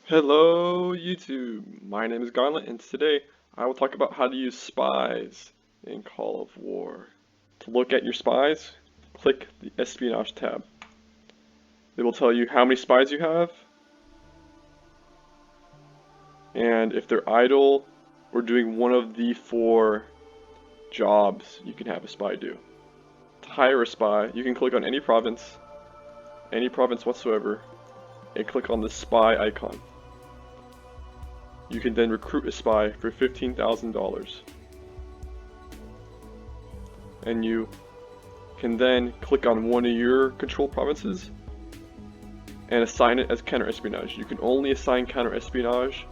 Hello YouTube, my name is Gauntlet and today I will talk about how to use spies in Call of War. To look at your spies, click the Espionage tab. It will tell you how many spies you have and if they're idle or doing one of the 4 jobs you can have a spy do. To hire a spy, you can click on any province whatsoever, and click on the spy icon. You can then recruit a spy for $15,000. And you can then click on one of your control provinces and assign it as counter-espionage. You can only assign counter-espionage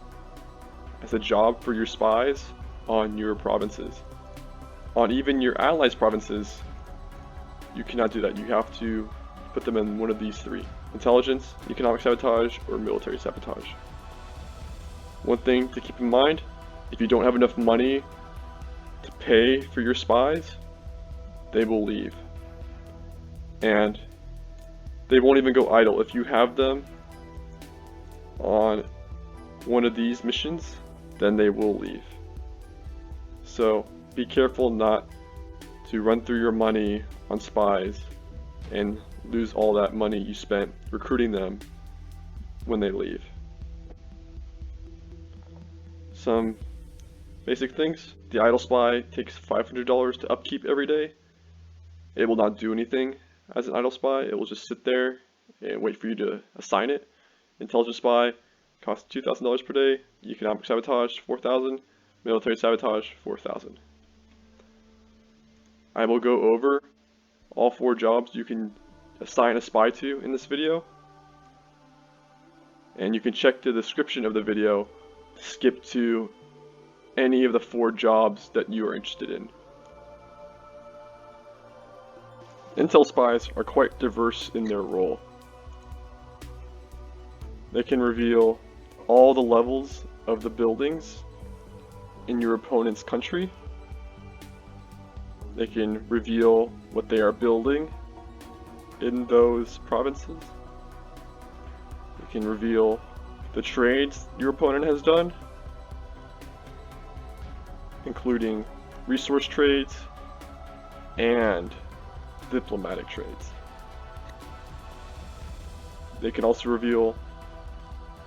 as a job for your spies on your provinces. On even your allies' provinces, you cannot do that. You have to put them in one of these 3. Intelligence, economic sabotage, or military sabotage. One thing to keep in mind, if you don't have enough money to pay for your spies, they will leave. And they won't even go idle. If you have them on one of these missions, then they will leave. So be careful not to run through your money on spies and lose all that money you spent recruiting them when they leave. Some basic things. The idle spy takes $500 to upkeep every day. It will not do anything as an idle spy. It will just sit there and wait for you to assign it. Intelligence spy costs $2,000 per day. Economic sabotage $4,000. Military sabotage $4,000. I will go over all 4 jobs you can assign a spy to in this video. And you can check the description of the video to skip to any of the 4 jobs that you are interested in. Intel spies are quite diverse in their role. They can reveal all the levels of the buildings in your opponent's country. They can reveal what they are building in those provinces. They can reveal the trades your opponent has done, including resource trades and diplomatic trades. They can also reveal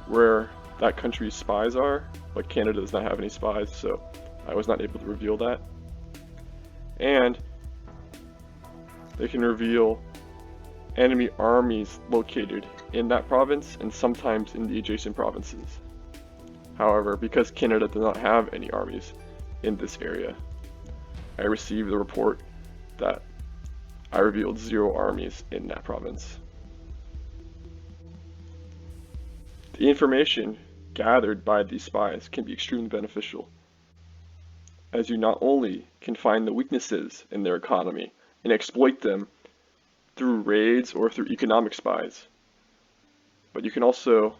where that country's spies are, but Canada does not have any spies, so I was not able to reveal that. And they can reveal enemy armies located in that province and sometimes in the adjacent provinces. However, because Canada does not have any armies in this area, I received the report that I revealed 0 armies in that province. The information gathered by these spies can be extremely beneficial, as you not only can find the weaknesses in their economy and exploit them through raids or through economic spies, but you can also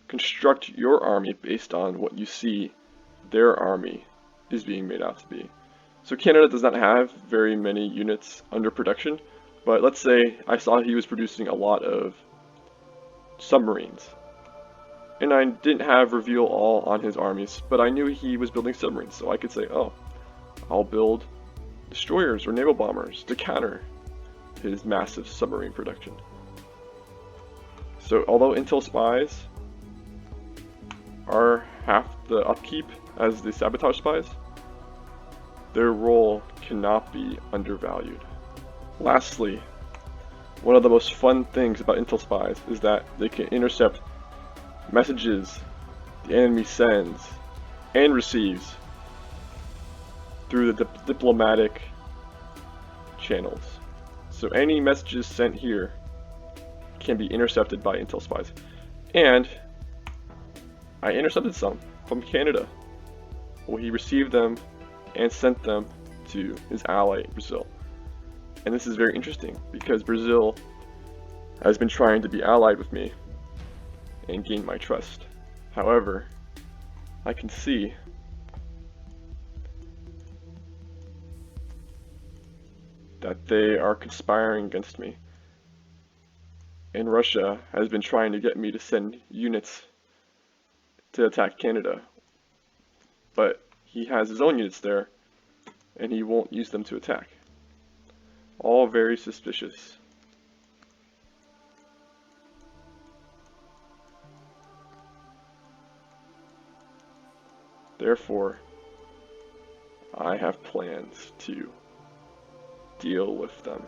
construct your army based on what you see their army is being made out to be. So Canada does not have very many units under production, but let's say I saw he was producing a lot of submarines. And I didn't have reveal all on his armies, but I knew he was building submarines, so I could say, oh, I'll build destroyers or naval bombers to counter his massive submarine production. So although Intel spies are half the upkeep as the sabotage spies, their role cannot be undervalued. Lastly, one of the most fun things about Intel spies is that they can intercept messages the enemy sends and receives through the diplomatic channels. So any messages sent here can be intercepted by Intel spies. And I intercepted some from Canada. Well, he received them and sent them to his ally, Brazil. And this is very interesting because Brazil has been trying to be allied with me and gain my trust. However, I can see that they are conspiring against me. and Russia has been trying to get me to send units to attack Canada, but he has his own units there, and he won't use them to attack. All very suspicious. Therefore, I have plans to deal with them.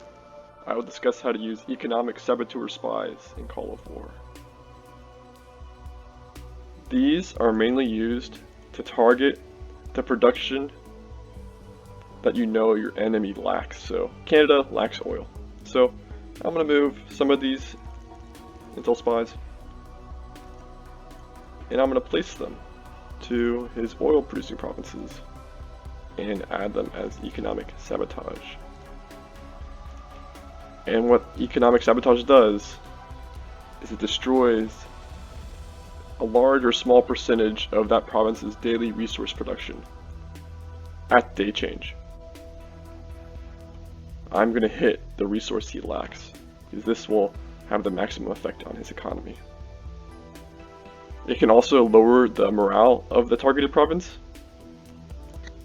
I will discuss how to use economic saboteur spies in Call of War. These are mainly used to target the production that you know your enemy lacks. So Canada lacks oil. So I'm going to move some of these intel spies, and I'm going to place them to his oil producing provinces and add them as economic sabotage. And what economic sabotage does is it destroys a large or small percentage of that province's daily resource production at day change. I'm going to hit the resource he lacks, because this will have the maximum effect on his economy. It can also lower the morale of the targeted province,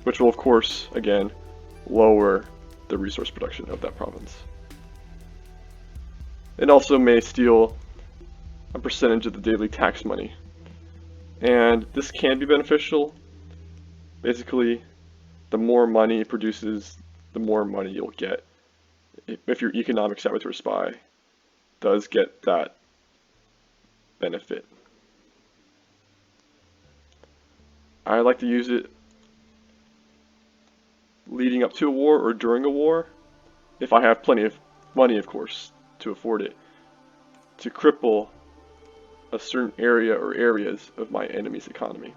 which will of course, again, lower the resource production of that province. It also may steal a percentage of the daily tax money, and this can be beneficial. Basically, the more money it produces, the more money you'll get if your economic saboteur spy does get that benefit. I like to use it leading up to a war or during a war, if I have plenty of money, of course, to afford it, to cripple a certain area or areas of my enemy's economy.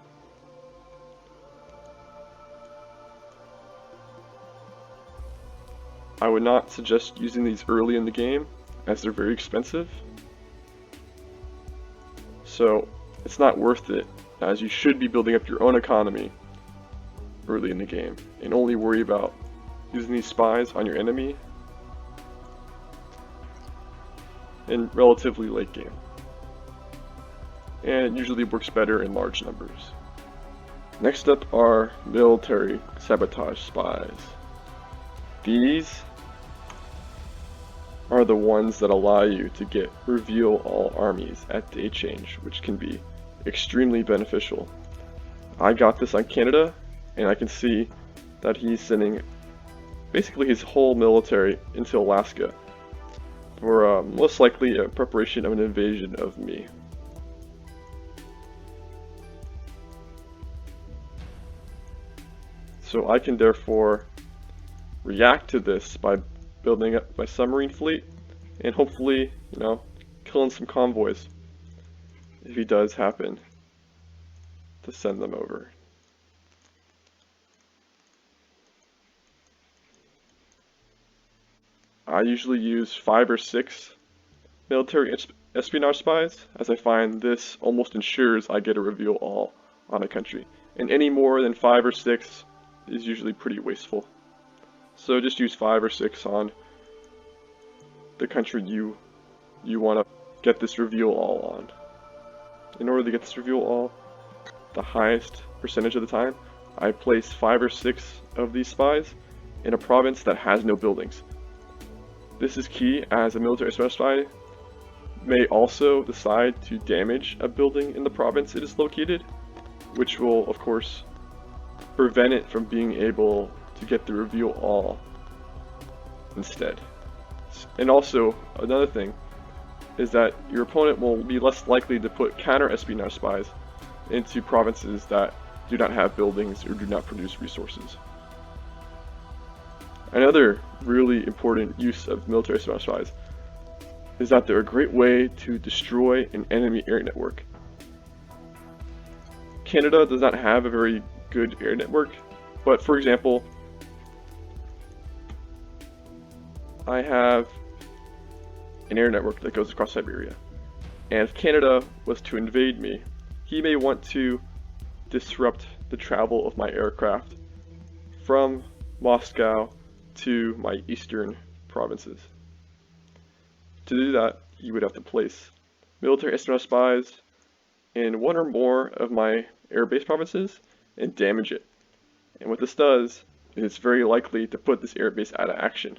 I would not suggest using these early in the game, as they're very expensive. So it's not worth it, as you should be building up your own economy early in the game, and only worry about using these spies on your enemy in relatively late game. And it usually works better in large numbers. Next up are military sabotage spies. These are the ones that allow you to get reveal all armies at day change, which can be extremely beneficial. I got this on Canada, and I can see that he's sending basically his whole military into Alaska for most likely a preparation of an invasion of me. So I can therefore react to this by building up my submarine fleet and hopefully, killing some convoys if he does happen to send them over. I usually use 5 or 6 military espionage spies, as I find this almost ensures I get a reveal all on a country, and any more than 5 or 6 is usually pretty wasteful. So just use 5 or 6 on the country you want to get this reveal all on. In order to get this reveal all, the highest percentage of the time, I place 5 or 6 of these spies in a province that has no buildings. This is key, as a military spy may also decide to damage a building in the province it is located, which will of course prevent it from being able to get the reveal all instead. And also, another thing is that your opponent will be less likely to put counter-espionage spies into provinces that do not have buildings or do not produce resources. Another really important use of military espionage spies is that they're a great way to destroy an enemy air network. Canada does not have a very good air network, but for example, I have an air network that goes across Siberia, and if Canada was to invade me, he may want to disrupt the travel of my aircraft from Moscow to my eastern provinces. To do that, you would have to place military espionage spies in one or more of my airbase provinces and damage it. And what this does is it's very likely to put this airbase out of action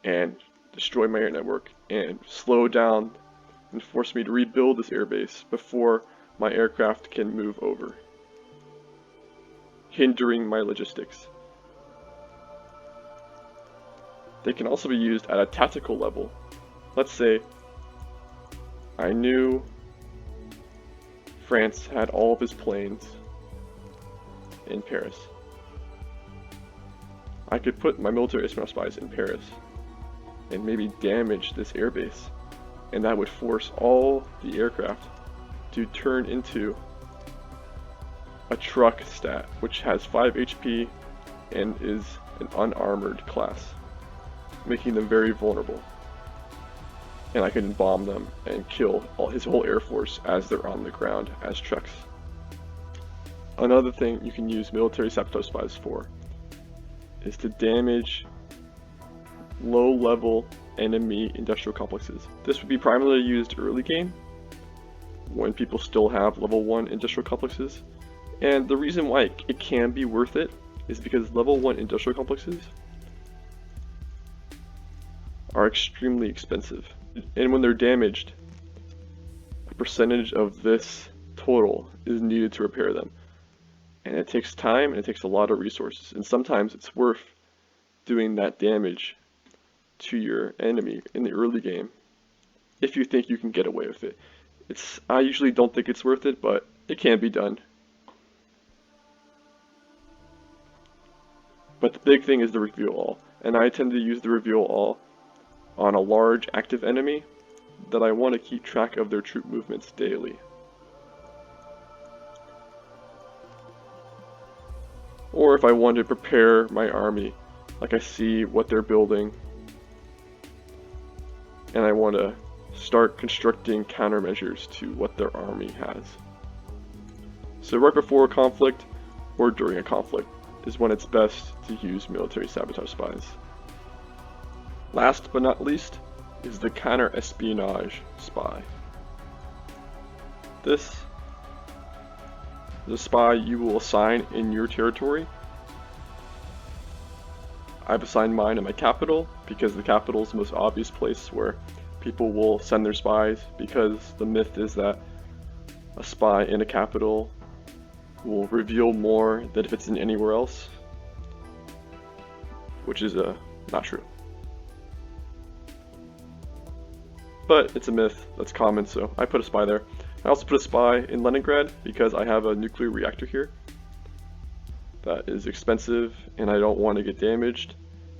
and destroy my air network and slow down and force me to rebuild this airbase before my aircraft can move over, hindering my logistics. They can also be used at a tactical level. Let's say I knew France had all of his planes in Paris. I could put my military espionage spies in Paris and maybe damage this airbase, and that would force all the aircraft to turn into a truck stat, which has 5 HP and is an unarmored class, making them very vulnerable. And I can bomb them and kill his whole air force as they're on the ground as trucks. Another thing you can use military sabotage spies for is to damage low-level enemy industrial complexes. This would be primarily used early game, when people still have level 1 industrial complexes. And the reason why it can be worth it is because level 1 industrial complexes are extremely expensive. And when they're damaged, a percentage of this total is needed to repair them. And it takes time and it takes a lot of resources. And sometimes it's worth doing that damage to your enemy in the early game if you think you can get away with it. I usually don't think it's worth it, but it can be done. But the big thing is the reveal all, and I tend to use the reveal all on a large active enemy that I want to keep track of their troop movements daily. Or if I want to prepare my army, like I see what they're building, and I want to start constructing countermeasures to what their army has. So right before a conflict, or during a conflict, is when it's best to use military sabotage spies. Last but not least is the counter-espionage spy. This is a spy you will assign in your territory. I've assigned mine in my capital because the capital is the most obvious place where people will send their spies, because the myth is that a spy in a capital will reveal more than if it's in anywhere else, which is not true. But it's a myth that's common, so I put a spy there. I also put a spy in Leningrad because I have a nuclear reactor here that is expensive and I don't want to get damaged.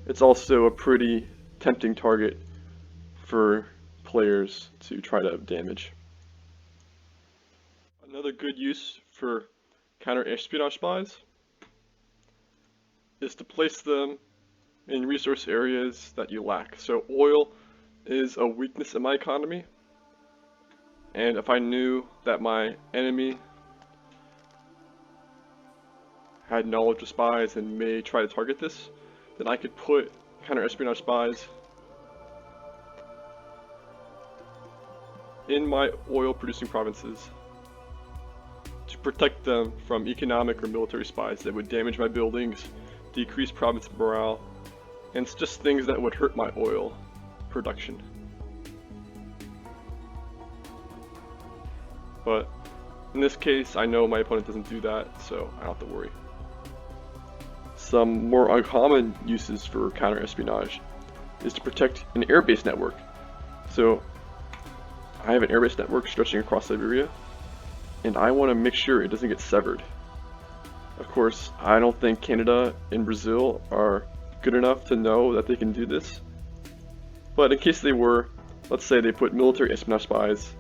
It's also a pretty tempting target for players to try to damage. Another good use for counter-espionage spies is to place them in resource areas that you lack. So oil is a weakness in my economy, and if I knew that my enemy had knowledge of spies and may try to target this, then I could put counter-espionage spies in my oil-producing provinces to protect them from economic or military spies that would damage my buildings, decrease province morale, and it's just things that would hurt my oil production. But in this case, I know my opponent doesn't do that, so I don't have to worry. Some more uncommon uses for counter-espionage is to protect an airbase network. So I have an airbase network stretching across Siberia, and I want to make sure it doesn't get severed. Of course, I don't think Canada and Brazil are good enough to know that they can do this, but in case they were, let's say they put military espionage spies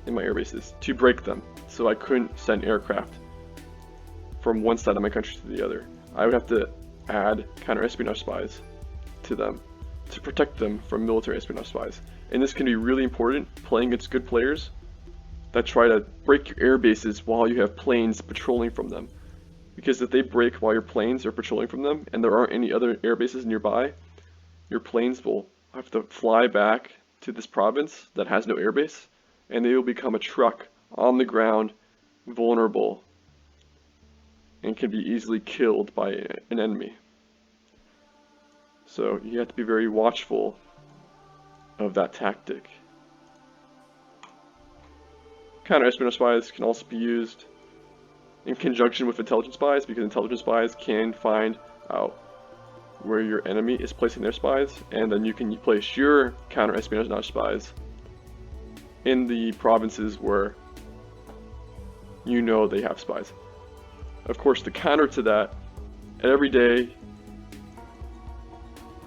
in my air bases to break them, so I couldn't send aircraft from one side of my country to the other. I would have to add counter-espionage spies to them to protect them from military espionage spies. And this can be really important playing against good players that try to break your air bases while you have planes patrolling from them. Because if they break while your planes are patrolling from them and there aren't any other air bases nearby, your planes will have to fly back to this province that has no airbase, and they will become a truck on the ground, vulnerable, and can be easily killed by an enemy. So you have to be very watchful of that tactic. Counter-espionage spies can also be used in conjunction with intelligence spies, because intelligence spies can find out where your enemy is placing their spies, and then you can place your counter-espionage spies in the provinces where you know they have spies. Of course, the counter to that, every day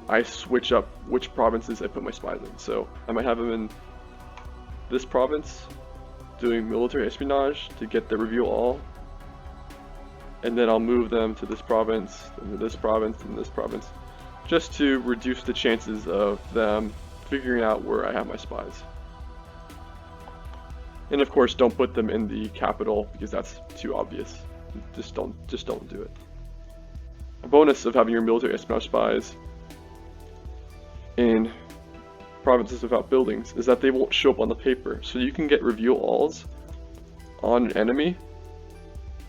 I switch up which provinces I put my spies in. So I might have them in this province doing military espionage to get the reveal all, and then I'll move them to this province, and to this province, and this province, just to reduce the chances of them figuring out where I have my spies. And of course, don't put them in the capital, because that's too obvious. Just don't do it. A bonus of having your military espionage spies in provinces without buildings is that they won't show up on the paper. So you can get reveal alls on an enemy,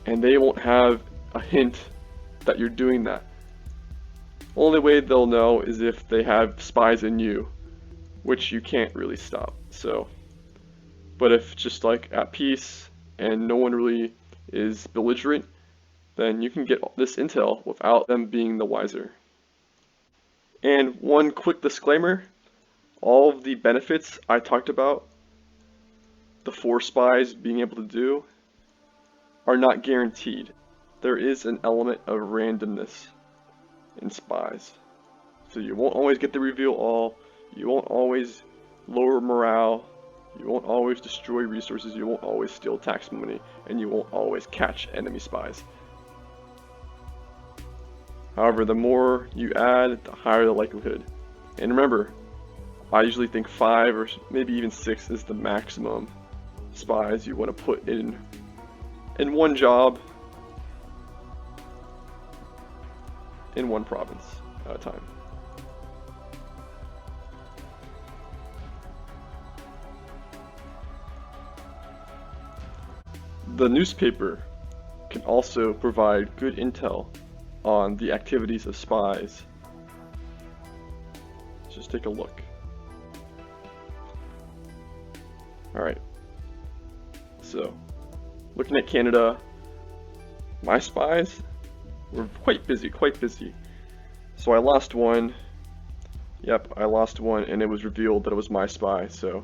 and they won't have a hint that you're doing that. Only way they'll know is if they have spies in you, which you can't really stop. So, but if just like at peace and no one really is belligerent, then you can get this intel without them being the wiser. And one quick disclaimer, all of the benefits I talked about, the 4 spies being able to do, are not guaranteed. There is an element of randomness in spies. So you won't always get the reveal all, you won't always lower morale, you won't always destroy resources, you won't always steal tax money, and you won't always catch enemy spies. However, the more you add, the higher the likelihood. And remember, I usually think 5 or maybe even 6 is the maximum spies you want to put in one job, in one province at a time. The newspaper can also provide good intel on the activities of spies. Let's just take a look. Alright, so looking at Canada, my spies were quite busy. So I lost one. Yep, I lost one, and it was revealed that it was my spy, so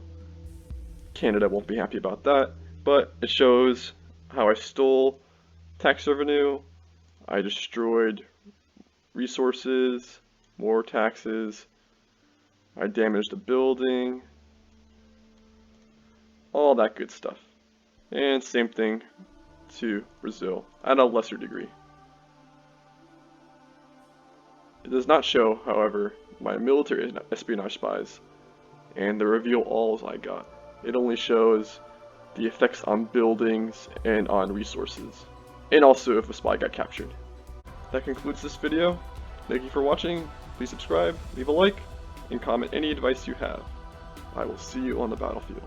Canada won't be happy about that. But it shows how I stole tax revenue, I destroyed resources, more taxes, I damaged a building, all that good stuff. And same thing to Brazil, at a lesser degree. It does not show, however, my military espionage spies and the reveal alls I got. It only shows the effects on buildings and on resources, and also if a spy got captured. That concludes this video. Thank you for watching. Please subscribe, leave a like, and comment any advice you have. I will see you on the battlefield.